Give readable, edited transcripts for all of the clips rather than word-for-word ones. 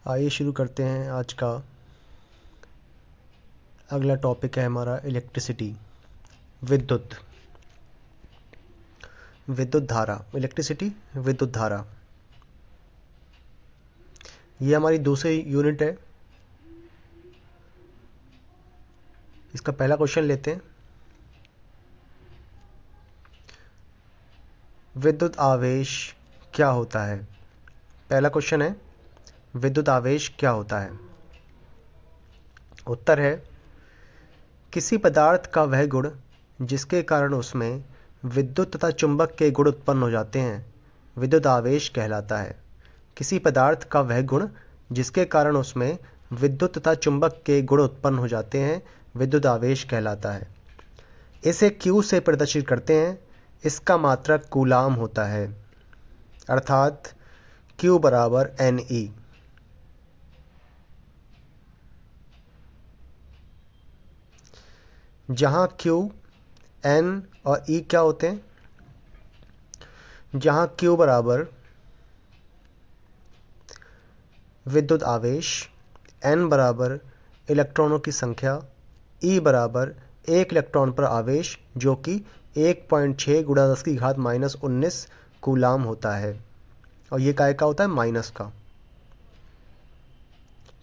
आइए शुरू करते हैं। आज का अगला टॉपिक है हमारा इलेक्ट्रिसिटी, विद्युत धारा। इलेक्ट्रिसिटी, विद्युत धारा, ये हमारी दूसरी यूनिट है। इसका पहला क्वेश्चन लेते हैं। विद्युत आवेश क्या होता है? पहला क्वेश्चन है, विद्युत आवेश क्या होता है? उत्तर है, किसी पदार्थ का वह गुण जिसके कारण उसमें विद्युत तथा चुंबक के गुण उत्पन्न हो जाते हैं, विद्युत आवेश कहलाता है। किसी पदार्थ का वह गुण जिसके कारण उसमें विद्युत तथा चुंबक के गुण उत्पन्न हो जाते हैं, विद्युत आवेश कहलाता है। इसे Q से प्रदर्शित करते हैं। इसका मात्रक कूलाम होता है, अर्थात Q बराबर Ne। जहां Q, N और E क्या होते हैं? जहां Q बराबर विद्युत आवेश, N बराबर इलेक्ट्रॉनों की संख्या, E बराबर एक इलेक्ट्रॉन पर आवेश, जो कि 1.6 गुणा 10 की घात -19 कूलाम होता है। और ये काय का होता है? माइनस का।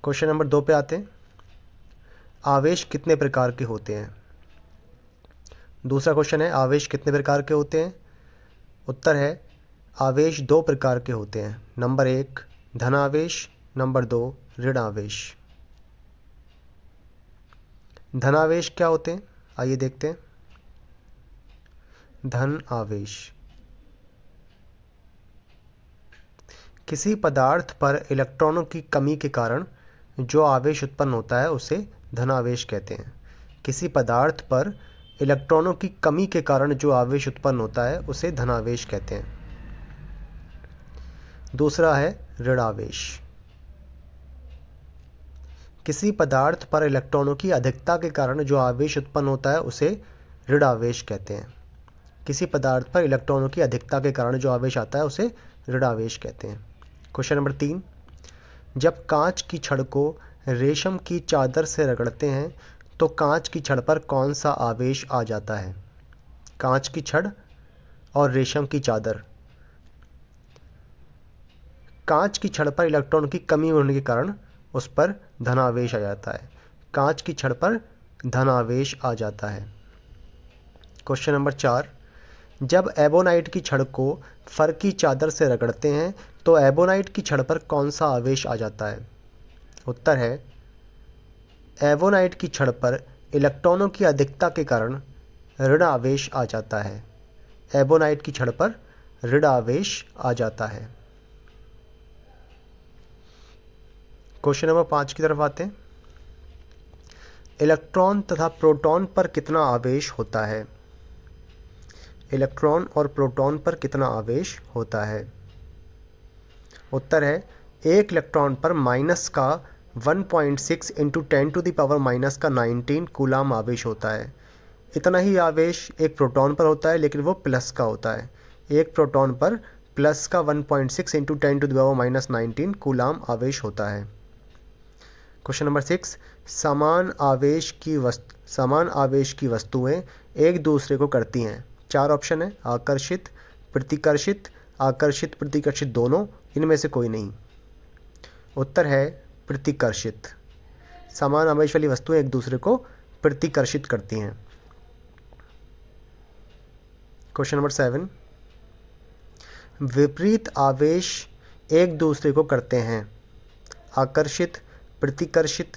क्वेश्चन नंबर 2 पे आते हैं। आवेश कितने प्रकार के होते हैं? दूसरा क्वेश्चन है, आवेश कितने प्रकार के होते हैं? उत्तर है, आवेश 2 प्रकार के होते हैं। नंबर 1 धन आवेश, नंबर 2 ऋण आवेश। धन आवेश क्या होते हैं? आइए देखते हैं। धन आवेश किसी पदार्थ पर इलेक्ट्रॉनों की कमी के कारण जो आवेश उत्पन्न होता है उसे धन आवेश कहते हैं। किसी पदार्थ पर इलेक्ट्रॉनों की कमी के कारण जो आवेश उत्पन्न होता है उसे धन आवेश कहते हैं। दूसरा है ऋण आवेश। किसी पदार्थ पर इलेक्ट्रॉनों की अधिकता के कारण जो आवेश उत्पन्न होता है उसे ऋण आवेश कहते हैं। किसी पदार्थ पर इलेक्ट्रॉनों की अधिकता के कारण जो आवेश आता है उसे ऋण आवेश कहते हैं। क्वेश्चन नंबर 3, जब कांच की छड़ को रेशम की चादर से रगड़ते हैं तो कांच की छड़ पर कौन सा आवेश आ जाता है? कांच की छड़ और रेशम की चादर। कांच की छड़ पर इलेक्ट्रॉन की कमी होने के कारण उस पर धनावेश आ जाता है। कांच की छड़ पर धनावेश आ जाता है। क्वेश्चन नंबर 4, जब एबोनाइट की छड़ को फर की चादर से रगड़ते हैं तो एबोनाइट की छड़ पर कौन सा आवेश आ जाता है? उत्तर है, एबोनाइट की छड़ पर इलेक्ट्रॉनों की अधिकता के कारण ऋण आवेश आ जाता है। एबोनाइट की छड़ पर ऋण आवेश आ जाता है। क्वेश्चन नंबर 5 की तरफ आते हैं। इलेक्ट्रॉन तथा प्रोटॉन पर कितना आवेश होता है? इलेक्ट्रॉन और प्रोटॉन पर कितना आवेश होता है? उत्तर है, एक इलेक्ट्रॉन पर माइनस का 1.6 इंटू 10 का 19 कूलाम आवेश होता है। इतना ही आवेश एक प्रोटॉन पर होता है, लेकिन वो प्लस का होता है। एक प्रोटॉन पर प्लस का 1.6 इंटू 10 कूलाम आवेश होता है। क्वेश्चन नंबर 6, समान आवेश की वस्तुएं एक दूसरे को करती हैं। 4 ऑप्शन है, आकर्षित, प्रतिकर्षित, आकर्षित प्रतिकर्षित दोनों, इनमें से कोई नहीं। उत्तर है प्रतिकर्षित। समान आवेश वाली वस्तुएं एक दूसरे को प्रतिकर्षित करती हैं। क्वेश्चन नंबर 7, विपरीत आवेश एक दूसरे को करते हैं। आकर्षित, प्रतिकर्षित,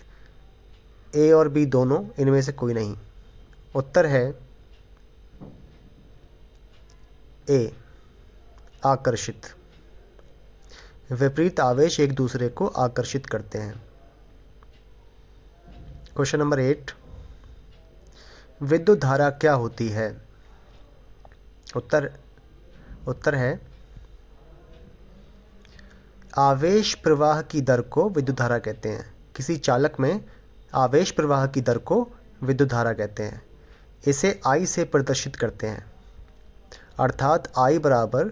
ए और बी दोनों, इनमें से कोई नहीं। उत्तर है ए, आकर्षित। विपरीत आवेश एक दूसरे को आकर्षित करते हैं। क्वेश्चन नंबर 8, विद्युत धारा क्या होती है? उत्तर है, आवेश प्रवाह की दर को विद्युत धारा कहते हैं। किसी चालक में आवेश प्रवाह की दर को विद्युत धारा कहते हैं। इसे I से प्रदर्शित करते हैं, अर्थात I बराबर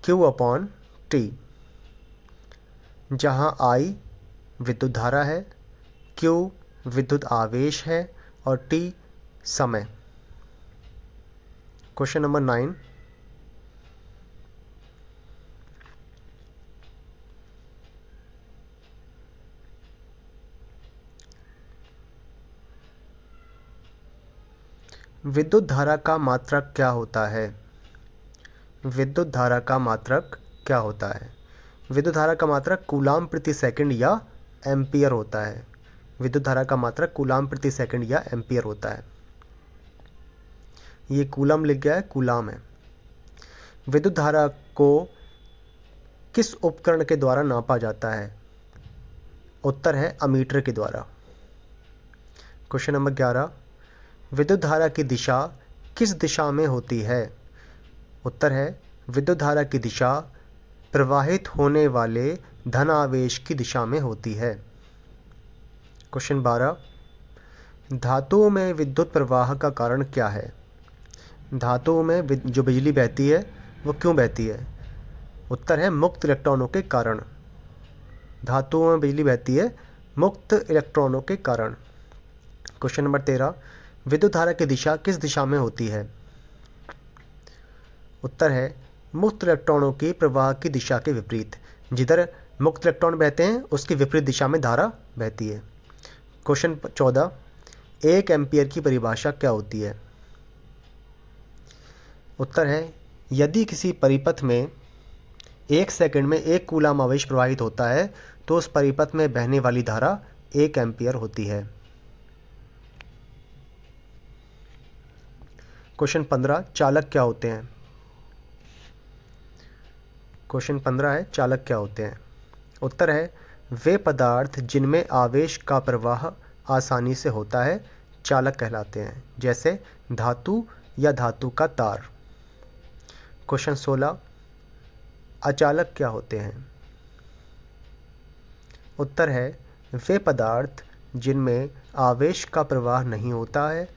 Q अपॉन T, जहां I विद्युत धारा है, Q विद्युत आवेश है और T समय। क्वेश्चन नंबर 9, विद्युत धारा का मात्रक क्या होता है? विद्युत धारा का मात्रक क्या होता है? विद्युत धारा का मात्रक कूलाम प्रति सेकंड या एम्पियर होता है। विद्युत धारा का मात्रक कूलाम प्रति सेकंड या एम्पियर होता है। ये कूलम लिख गया है, कूलाम है। विद्युत धारा को किस उपकरण के द्वारा नापा जाता है? उत्तर है अमीटर के द्वारा। क्वेश्चन नंबर 11, विद्युत धारा की दिशा किस दिशा में होती है? उत्तर है विद्युत धारा की दिशा प्रवाहित होने वाले धन आवेश की दिशा में होती है। क्वेश्चन 12, धातुओं में विद्युत प्रवाह का कारण क्या है? धातुओं में जो बिजली बहती है वो क्यों बहती है? उत्तर है मुक्त इलेक्ट्रॉनों के कारण। धातुओं में बिजली बहती है मुक्त इलेक्ट्रॉनों के कारण। क्वेश्चन नंबर 13, विद्युत धारा की दिशा किस दिशा में होती है? उत्तर है मुक्त इलेक्ट्रॉनों की प्रवाह की दिशा के विपरीत। जिधर मुक्त इलेक्ट्रॉन बहते हैं उसकी विपरीत दिशा में धारा बहती है। क्वेश्चन 14, 1 एम्पियर की परिभाषा क्या होती है? उत्तर है यदि किसी परिपथ में 1 सेकंड में 1 कूलाम आवेश प्रवाहित होता है तो उस परिपथ में बहने वाली धारा 1 एम्पियर होती है। क्वेश्चन 15, चालक क्या होते हैं? क्वेश्चन 15 है चालक क्या होते हैं? उत्तर है वे पदार्थ जिनमें आवेश का प्रवाह आसानी से होता है चालक कहलाते हैं, जैसे धातु या धातु का तार। क्वेश्चन 16, अचालक क्या होते हैं? उत्तर है वे पदार्थ जिनमें आवेश का प्रवाह नहीं होता है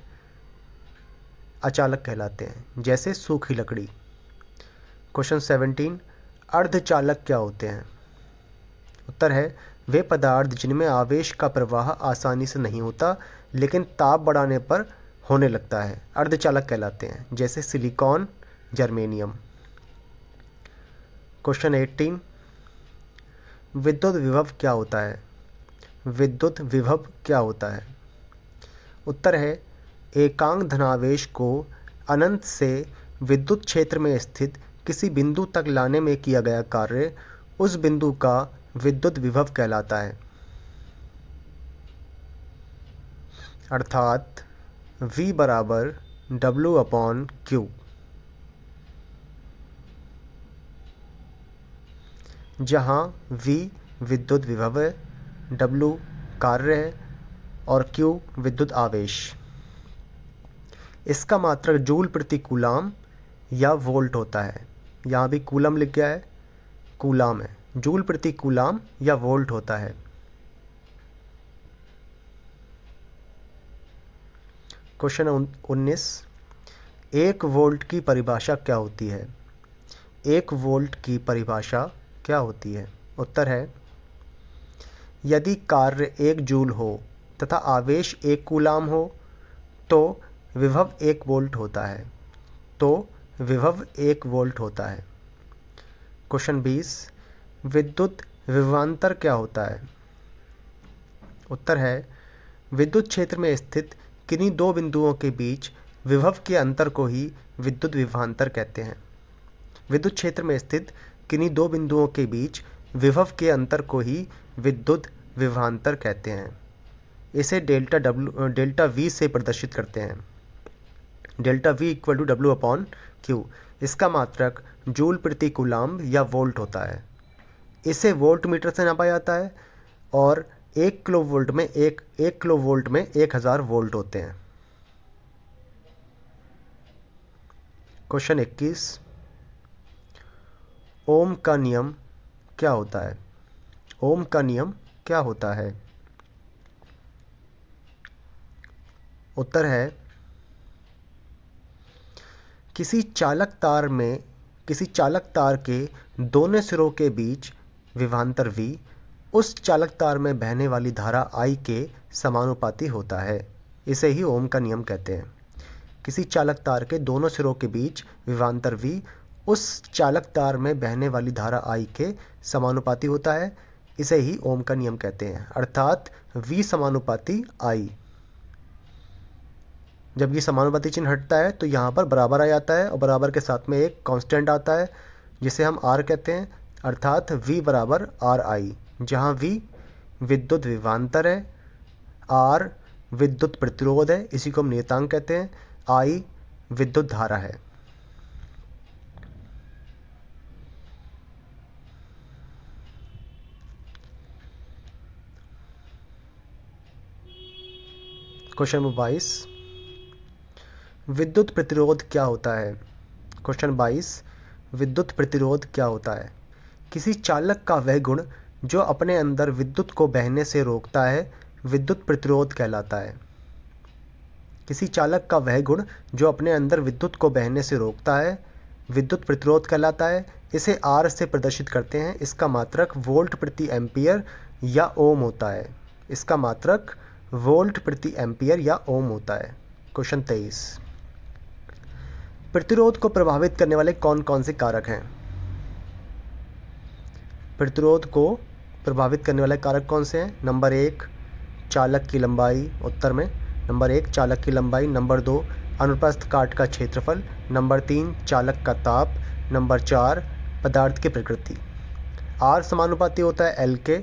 अचालक कहलाते हैं, जैसे सूखी लकड़ी। क्वेश्चन 17, अर्धचालक क्या होते हैं? उत्तर है वे पदार्थ जिनमें आवेश का प्रवाह आसानी से नहीं होता लेकिन ताप बढ़ाने पर होने लगता है, अर्धचालक कहलाते हैं, जैसे सिलिकॉन, जर्मेनियम। क्वेश्चन 18, विद्युत विभव क्या होता है? विद्युत विभव क्या होता है? उत्तर है एकांक धनावेश को अनंत से विद्युत क्षेत्र में स्थित किसी बिंदु तक लाने में किया गया कार्य उस बिंदु का विद्युत विभव कहलाता है। अर्थात V बराबर W/Q। जहाँ V विद्युत विभव है, W कार्य है और Q विद्युत आवेश। इसका मात्रक जूल प्रति कूलाम या वोल्ट होता है। यहाँ भी कूलम लिख गया है, कूलाम है। जूल प्रति कूलाम या वोल्ट होता है। क्वेश्चन 19, 1 वोल्ट की परिभाषा क्या होती है? 1 वोल्ट की परिभाषा क्या होती है? उत्तर है यदि कार्य 1 जूल हो तथा आवेश 1 कूलाम हो तो विभव 1 वोल्ट होता है। विभव 1 वोल्ट होता है। क्वेश्चन 20, विद्युत विभवांतर क्या होता है? उत्तर है विद्युत क्षेत्र में स्थित किन्हीं 2 बिंदुओं के बीच विभव के अंतर को ही विद्युत विभवांतर कहते हैं। विद्युत क्षेत्र में स्थित किन्हीं 2 बिंदुओं के बीच विभव के अंतर को ही विद्युत विभवांतर कहते हैं। इसे डेल्टा V से प्रदर्शित करते हैं। Delta V = W/Q। इसका मात्रक जूल प्रति कूलाम या वोल्ट होता है। इसे वोल्ट मीटर से नापा जाता है और 1 किलोवोल्ट में 1000 वोल्ट होते हैं। क्वेश्चन 21, ओम का नियम क्या होता है? ओम का नियम क्या होता है? उत्तर है किसी चालक तार के दोनों सिरों के बीच विभवांतर V उस चालक तार में बहने वाली धारा I के समानुपाती होता है। इसे ही ओम का नियम कहते हैं। किसी चालक तार के दोनों सिरों के बीच विभवांतर V उस चालक तार में बहने वाली धारा I के समानुपाती होता है। इसे ही ओम का नियम कहते हैं, अर्थात V समानुपाती I। जब ये समानुपाती चिन्ह हटता है तो यहाँ पर बराबर आ जाता है और बराबर के साथ में एक कांस्टेंट आता है जिसे हम R कहते हैं, अर्थात V बराबर RI, जहाँ V विद्युत विभवांतर है, R विद्युत प्रतिरोध है, इसी को हम नियतांक कहते हैं, I विद्युत धारा है। क्वेश्चन नंबर 22, विद्युत प्रतिरोध क्या होता है? क्वेश्चन 22, विद्युत प्रतिरोध क्या होता है? किसी चालक का वह गुण जो अपने अंदर विद्युत को बहने से रोकता है विद्युत प्रतिरोध कहलाता है। किसी चालक का वह गुण जो अपने अंदर विद्युत को बहने से रोकता है विद्युत प्रतिरोध कहलाता है। इसे R से प्रदर्शित करते हैं। इसका मात्रक वोल्ट प्रति एम्पियर या ओम होता है। इसका मात्रक वोल्ट प्रति एम्पियर या ओम होता है। क्वेश्चन 23, प्रतिरोध को प्रभावित करने वाले कौन कौन से कारक हैं? प्रतिरोध को प्रभावित करने वाले कारक कौन से हैं? नंबर 1, चालक की लंबाई, उत्तर में नंबर 1 चालक की लंबाई, नंबर 2 अनुप्रस्थ काट का क्षेत्रफल, नंबर 3 चालक का ताप, नंबर 4 पदार्थ की प्रकृति। R समानुपाती होता है L के,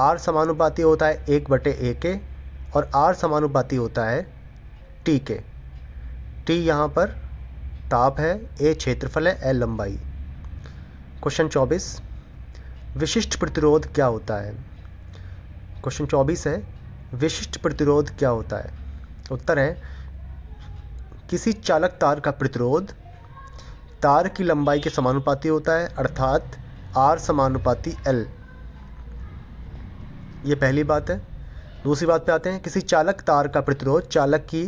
R समानुपाती होता है 1/A के और R समानुपाती होता है T के। T यहाँ पर ताप है, A क्षेत्रफल है, L लंबाई। क्वेश्चन 24, विशिष्ट प्रतिरोध क्या होता है? क्वेश्चन 24 है, विशिष्ट प्रतिरोध क्या होता है? उत्तर है, किसी चालक तार का प्रतिरोध तार की लंबाई के समानुपाती होता है, अर्थात R समानुपाती L। ये पहली बात है। दूसरी बात पे आते हैं, किसी चालक तार का प्रतिरोध चालक की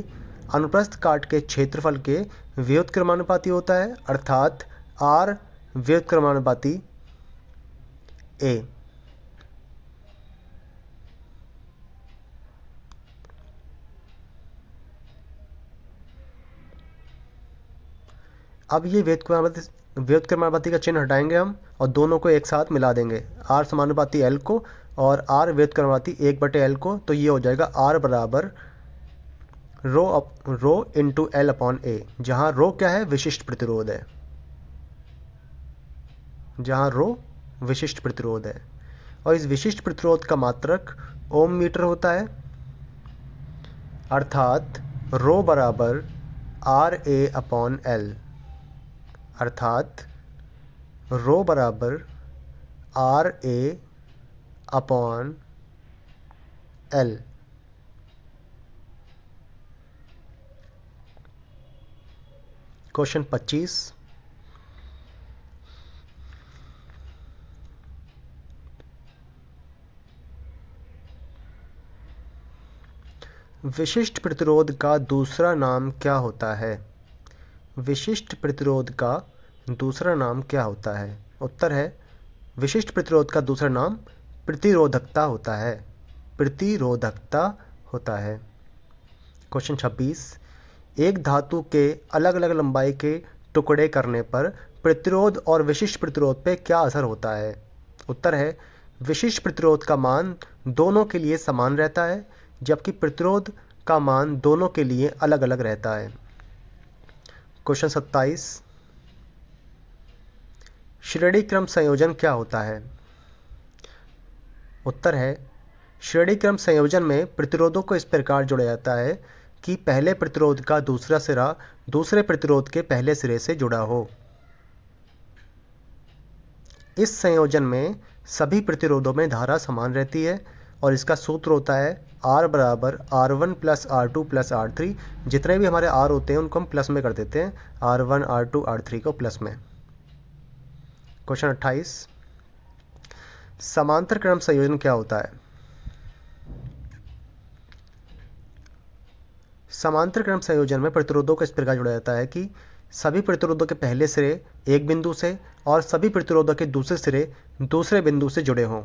अनुप्रस्थ काट के क्षेत्रफल के व्युत्क्रमानुपाती होता है, अर्थात R व्युत्क्रमानुपाती A। अब ये व्युत्क्रमानुपाती का चिन्ह हटाएंगे हम और दोनों को एक साथ मिला देंगे, R समानुपाती L को और R व्युत्क्रमानुपाती 1/L को। तो ये हो जाएगा R बराबर rho into L upon A, जहाँ रो क्या है? विशिष्ट प्रतिरोध है। जहाँ रो विशिष्ट प्रतिरोध है और इस विशिष्ट प्रतिरोध का मात्रक ओम मीटर होता है, अर्थात रो बराबर RA अपॉन L, अर्थात रो बराबर RA अपॉन L। क्वेश्चन 25, विशिष्ट प्रतिरोध का दूसरा नाम क्या होता है? विशिष्ट प्रतिरोध का दूसरा नाम क्या होता है? उत्तर है, विशिष्ट प्रतिरोध का दूसरा नाम प्रतिरोधकता होता है। प्रतिरोधकता होता है। क्वेश्चन 26, एक धातु के अलग अलग लंबाई के टुकड़े करने पर प्रतिरोध और विशिष्ट प्रतिरोध पे क्या असर होता है? उत्तर है, विशिष्ट प्रतिरोध का मान दोनों के लिए समान रहता है जबकि प्रतिरोध का मान दोनों के लिए अलग अलग रहता है। क्वेश्चन 27, श्रेणी क्रम संयोजन क्या होता है? उत्तर है, श्रेणी क्रम संयोजन में प्रतिरोधों को इस प्रकार जोड़ा जाता है कि पहले प्रतिरोध का दूसरा सिरा दूसरे प्रतिरोध के पहले सिरे से जुड़ा हो। इस संयोजन में सभी प्रतिरोधों में धारा समान रहती है और इसका सूत्र होता है R बराबर R1 plus R2 plus R3। जितने भी हमारे R होते हैं उनको हम प्लस में कर देते हैं, R1 R2 R3 को प्लस में। क्वेश्चन 28, समांतर क्रम संयोजन क्या होता है? समांतर क्रम संयोजन में प्रतिरोधों को इस प्रकार जोड़ा जाता है कि सभी प्रतिरोधों के पहले सिरे एक बिंदु से और सभी प्रतिरोधों के दूसरे सिरे दूसरे बिंदु से जुड़े हों।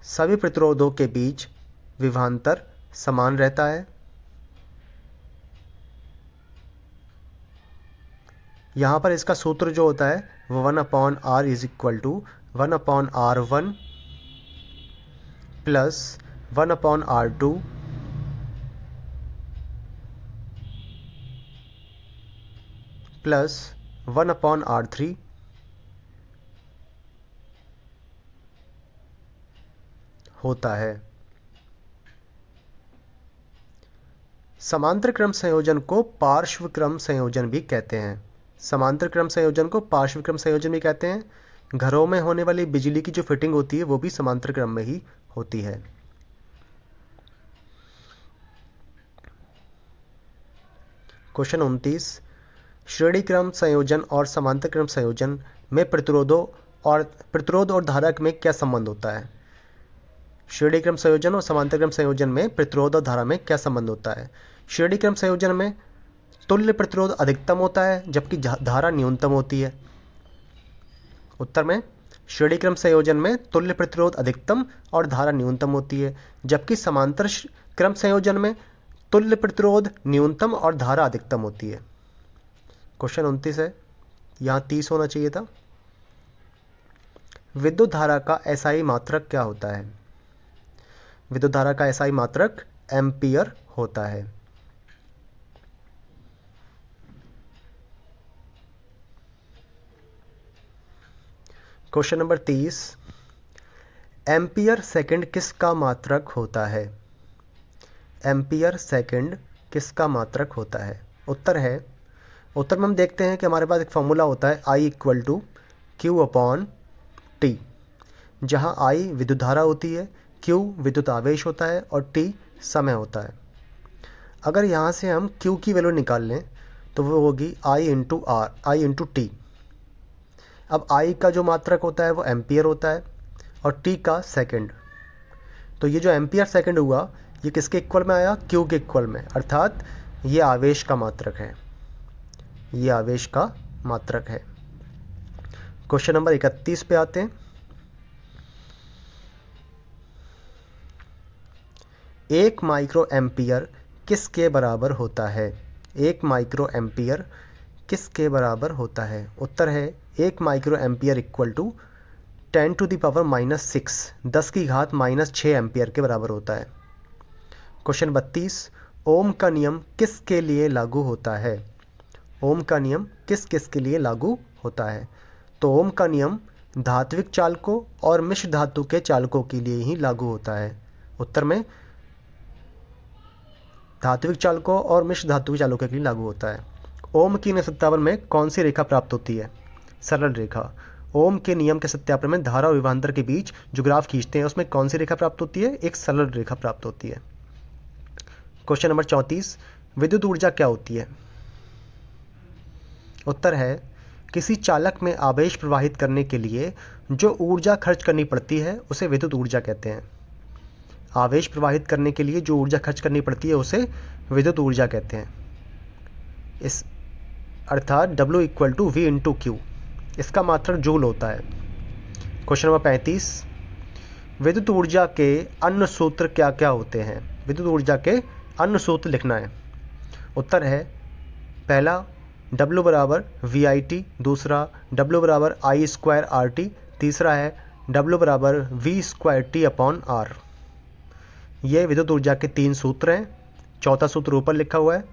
सभी प्रतिरोधों के बीच विभवांतर समान रहता है। यहाँ पर इसका सूत्र जो होता है वो 1/r is equal to 1/r1 plus 1/r2 plus 1/r3 होता है। समांतर क्रम संयोजन को पार्श्व क्रम संयोजन भी कहते हैं। समांतर क्रम संयोजन को पार्श्व क्रम संयोजन भी कहते हैं। घरों में होने वाली बिजली की जो फिटिंग होती है वो भी समांतर क्रम में ही होती है। क्वेश्चन 29, श्रेणी क्रम संयोजन और समांतर क्रम संयोजन में प्रतिरोध और धारा में क्या संबंध होता है? श्रेणी क्रम संयोजन और समांतर क्रम संयोजन में प्रतिरोध और धारा में क्या संबंध होता है? श्रेणी क्रम संयोजन में तुल्य प्रतिरोध अधिकतम होता है जबकि धारा न्यूनतम होती है। उत्तर में श्रेणी क्रम संयोजन में तुल्य प्रतिरोध अधिकतम और धारा न्यूनतम होती है, जबकि समांतर क्रम संयोजन में तुल्य प्रतिरोध न्यूनतम और धारा अधिकतम होती है। क्वेश्चन 29 है, यहाँ 30 होना चाहिए था। विद्युत धारा का एसआई मात्रक क्या होता है? विद्युत धारा का एसआई मात्रक एम्पियर होता है। क्वेश्चन नंबर 30, एम्पियर सेकंड किसका मात्रक होता है? एम्पियर सेकंड किसका मात्रक होता है? उत्तर में हम देखते हैं कि हमारे पास एक फॉर्मूला होता है I इक्वल टू Q/T, जहां I विद्युत धारा होती है, Q विद्युत आवेश होता है और T समय होता है। अगर यहाँ से हम Q की वैल्यू निकाल लें तो वो होगी I इंटू T। अब I का जो मात्रक होता है वो एम्पियर होता है और T का सेकंड। तो ये जो एम्पियर सेकंड हुआ ये किसके इक्वल में आया? Q के इक्वल में, अर्थात ये आवेश का मात्रक है। ये आवेश का मात्रक है। क्वेश्चन नंबर 31 पे आते हैं। 1 माइक्रो एम्पियर किसके बराबर होता है? 1 माइक्रो एम्पियर किसके बराबर होता है? उत्तर है 1 माइक्रो एम्पियर इक्वल टू 10⁻⁻6 10 की घात -6 एम्पियर के बराबर होता है। क्वेश्चन 32, ओम का नियम किसके लिए लागू होता है? ओम का नियम किस किस के लिए लागू होता है? तो ओम का नियम धात्विक चालकों और मिश्र धातु के चालकों के लिए ही लागू होता है। उत्तर में धात्विक चालकों और मिश्र धातु के चालकों के लिए लागू होता है। ओम की सत्यापन में कौन सी रेखा प्राप्त होती है? सरल रेखा। ओम के नियम के सत्यापन में धारा और विभवांतर के बीच जो ग्राफ खींचते हैं उसमें कौन सी रेखा प्राप्त होती है? एक सरल रेखा प्राप्त होती है। क्वेश्चन नंबर 34, विद्युत ऊर्जा क्या होती है? उत्तर है किसी चालक में आवेश प्रवाहित करने के लिए जो ऊर्जा खर्च करनी पड़ती है उसे विद्युत ऊर्जा कहते हैं। आवेश प्रवाहित करने के लिए जो ऊर्जा खर्च करनी पड़ती है उसे विद्युत ऊर्जा कहते हैं। इस अर्थात W equal to V into Q, इसका मात्रक जूल होता है। क्वेश्चन नंबर 35, विद्युत ऊर्जा के अन्य सूत्र क्या क्या होते हैं? विद्युत ऊर्जा के अन्य सूत्र लिखना है। उत्तर है पहला W बराबर VIT, दूसरा W बराबर I²RT, तीसरा है W बराबर V²T/R। ये विद्युत ऊर्जा के 3 सूत्र हैं। चौथा सूत्र ऊपर लिखा हुआ है।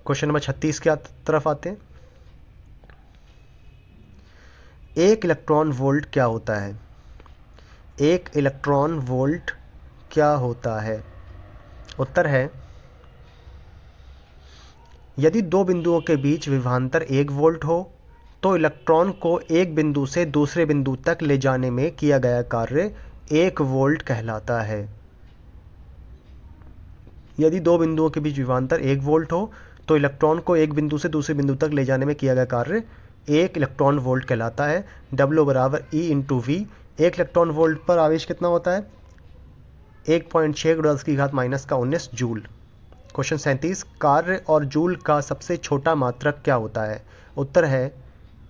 क्वेश्चन नंबर 36 की तरफ आते हैं। 1 इलेक्ट्रॉन वोल्ट क्या होता है? 1 इलेक्ट्रॉन वोल्ट क्या होता है? उत्तर है यदि दो बिंदुओं के बीच विभवांतर 1 वोल्ट हो तो इलेक्ट्रॉन को एक बिंदु से दूसरे बिंदु तक ले जाने में किया गया कार्य 1 वोल्ट कहलाता है। यदि दो बिंदुओं के बीच विभवांतर 1 वोल्ट हो तो इलेक्ट्रॉन को एक बिंदु से दूसरे बिंदु तक ले जाने में किया गया कार्य 1 इलेक्ट्रॉन वोल्ट कहलाता है। W बराबर E into V। 1 electron volt पर आवेश कितना होता है? 1.6 × 10⁻⁻19 जूल। क्वेश्चन 37, कार्य और जूल का सबसे छोटा मात्रक क्या होता है? उत्तर है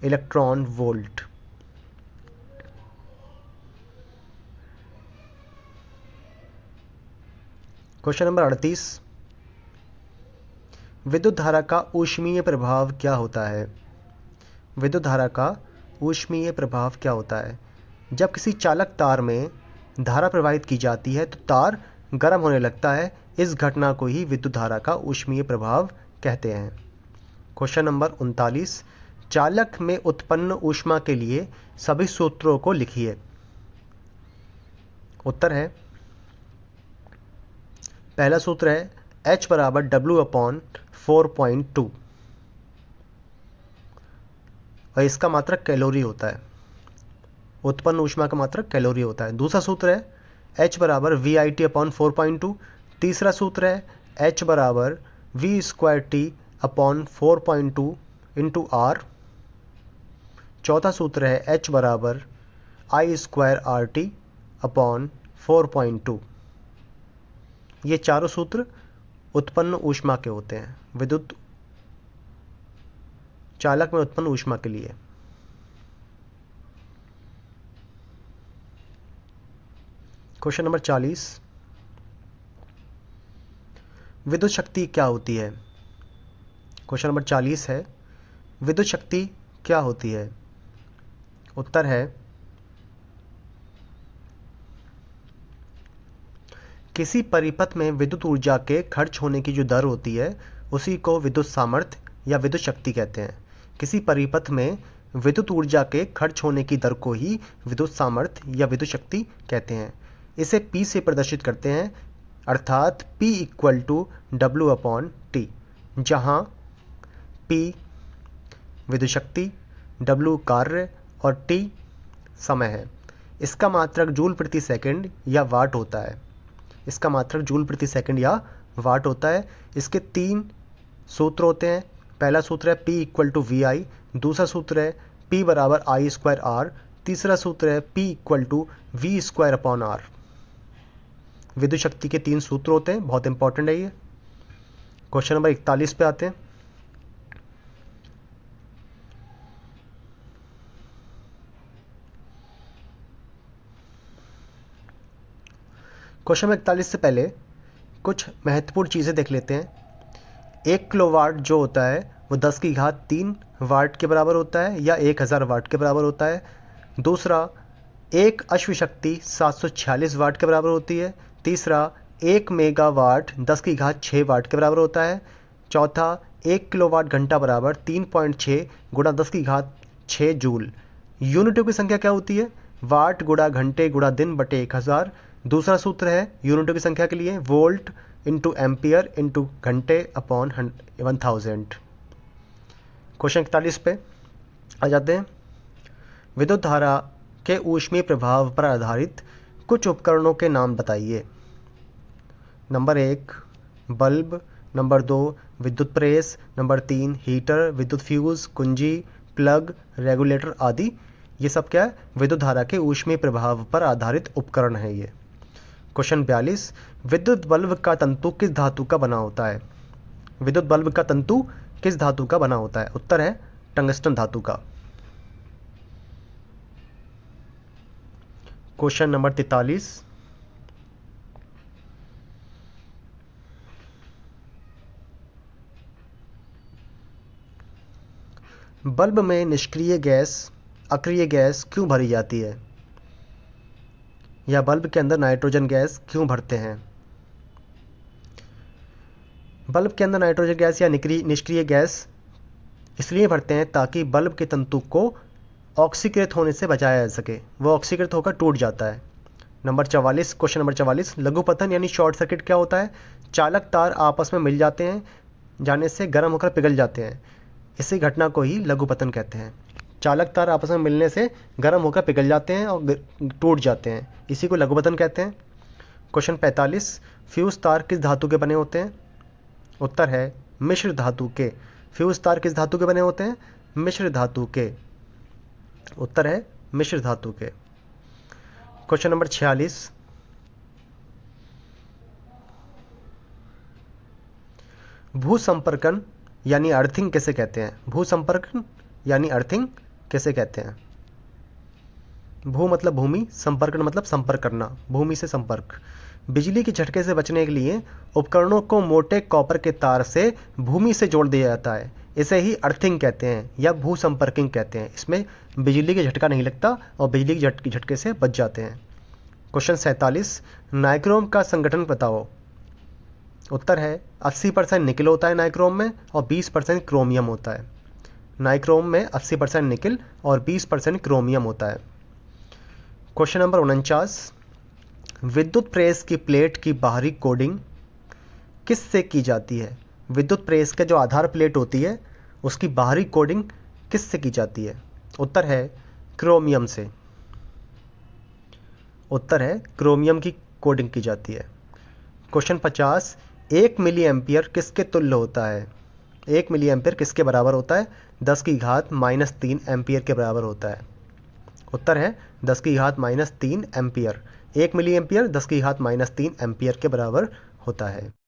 इलेक्ट्रॉन वोल्ट। क्वेश्चन नंबर 38, विद्युत धारा का ऊष्मीय प्रभाव क्या होता है? विद्युत धारा का ऊष्मीय प्रभाव क्या होता है? जब किसी चालक तार में धारा प्रवाहित की जाती है तो तार गर्म होने लगता है। इस घटना को ही विद्युत धारा का ऊष्मीय प्रभाव कहते हैं। क्वेश्चन नंबर 39, चालक में उत्पन्न ऊष्मा के लिए सभी सूत्रों को लिखिए। उत्तर है, पहला सूत्र है H बराबर W/4.2 और इसका मात्रक कैलोरी होता है। उत्पन्न ऊष्मा का मात्रक कैलोरी होता है। दूसरा सूत्र है H बराबर VIT/4.2। तीसरा सूत्र है H बराबर V²T/4.2 इंटू R। चौथा सूत्र है H बराबर I²RT/4.2। ये चारों सूत्र उत्पन्न ऊष्मा के होते हैं, विद्युत चालक में उत्पन्न ऊष्मा के लिए। क्वेश्चन नंबर 40, विद्युत शक्ति क्या होती है? क्वेश्चन नंबर 40 है, विद्युत शक्ति क्या होती है? उत्तर है, किसी परिपथ में विद्युत ऊर्जा के खर्च होने की जो दर होती है उसी को विद्युत सामर्थ्य या विद्युत शक्ति कहते हैं। किसी परिपथ में विद्युत ऊर्जा के खर्च होने की दर को ही विद्युत सामर्थ्य या विद्युत शक्ति कहते हैं। इसे P से प्रदर्शित करते हैं, अर्थात P = W/T, जहाँ P विद्युत शक्ति, W कार्य और T समय है। इसका मात्रक जूल प्रति सेकंड या वाट होता है। इसका मात्रक जूल प्रति सेकंड या वाट होता है। इसके 3 सूत्र होते हैं। पहला सूत्र है P = VI, दूसरा सूत्र है P बराबर I²R, तीसरा सूत्र है P = V²/R। विद्युत शक्ति के 3 सूत्र होते हैं, बहुत इंपॉर्टेंट है ये। क्वेश्चन नंबर 41 पे आते हैं। क्वेश्चन नंबर 41 से पहले कुछ महत्वपूर्ण चीज़ें देख लेते हैं। 1 किलोवाट जो होता है वो 10⁻³ वाट के बराबर होता है या 1000 वाट के बराबर होता है। दूसरा, 1 अश्व शक्ति 746 वाट के बराबर होती है। तीसरा, 1 मेगावाट 10⁻6 वाट के बराबर होता है। चौथा, 1 किलोवाट घंटा बराबर 3.6 × 10⁻6 जूल। यूनिटों की संख्या क्या होती है? वाट गुणा घंटे गुणा दिन बटे 1000। दूसरा सूत्र है यूनिटों की संख्या के लिए वोल्ट इंटू एम्पियर इंटू घंटे अपॉन 1000। क्वेश्चन 41 पे आ जाते हैं। विद्युत धारा के ऊष्मीय प्रभाव पर आधारित कुछ उपकरणों के नाम बताइए। नंबर 1 बल्ब, नंबर 2 विद्युत प्रेस, नंबर 3 हीटर, विद्युत फ्यूज, कुंजी, प्लग, रेगुलेटर आदि। ये सब क्या है? विद्युत धारा के ऊष्मीय प्रभाव पर आधारित उपकरण है ये। क्वेश्चन 42, विद्युत बल्ब का तंतु किस धातु का बना होता है? विद्युत बल्ब का तंतु किस धातु का बना होता है? उत्तर है टंगस्टन धातु का। क्वेश्चन नंबर 43, बल्ब में निष्क्रिय गैस अक्रिय गैस क्यों भरी जाती है? या बल्ब के अंदर नाइट्रोजन गैस क्यों भरते हैं? बल्ब के अंदर नाइट्रोजन गैस या निष्क्रिय गैस इसलिए भरते हैं ताकि बल्ब के तंतु को ऑक्सीकृत होने से बचाया जा सके। वो ऑक्सीकृत होकर टूट जाता है। नंबर 44, क्वेश्चन नंबर 44, लघुपतन यानी शॉर्ट सर्किट क्या होता है? चालक तार आपस में मिल जाते हैं, जाने से गर्म होकर पिघल जाते हैं। इसी घटना को ही लघुपतन कहते हैं। चालक तार आपस में मिलने से गर्म होकर पिघल जाते हैं और टूट जाते हैं, इसी को लघुपतन कहते हैं। क्वेश्चन 45, फ्यूज तार किस धातु के बने होते हैं? उत्तर है मिश्र धातु के। फ्यूज तार किस धातु के बने होते हैं? मिश्र धातु के। उत्तर है मिश्र धातु के। क्वेश्चन नंबर 46, भूसंपर्कन यानी अर्थिंग किसे कहते हैं? भूसंपर्कन यानी अर्थिंग किसे कहते हैं? भू मतलब भूमि, संपर्क मतलब संपर्क करना, भूमि से संपर्क। बिजली के झटके से बचने के लिए उपकरणों को मोटे कॉपर के तार से भूमि से जोड़ दिया जाता है। इसे ही अर्थिंग कहते हैं या भू संपर्किंग कहते हैं। इसमें बिजली के झटका नहीं लगता और बिजली के झटके से बच जाते हैं। क्वेश्चन 47, नाइक्रोम का संगठन बताओ। उत्तर है 80% निकिल होता है नाइक्रोम में और 20% क्रोमियम होता है। नाइक्रोम में 80% निकिल और 20% क्रोमियम होता है। क्वेश्चन नंबर 49, विद्युत प्रेस की प्लेट की बाहरी कोडिंग किससे की जाती है? विद्युत प्रेस के जो आधार प्लेट होती है उसकी बाहरी कोडिंग किससे की जाती है? उत्तर है क्रोमियम से। उत्तर है क्रोमियम की कोडिंग की जाती है। क्वेश्चन 50, 1 मिली एम्पियर किसके तुल्य होता है? 1 मिली एम्पियर किसके बराबर होता है? 10⁻³ एम्पियर के बराबर होता है। उत्तर है 10⁻³ एम्पियर। 1 मिली एम्पियर 10⁻³ एम्पियर के बराबर होता है।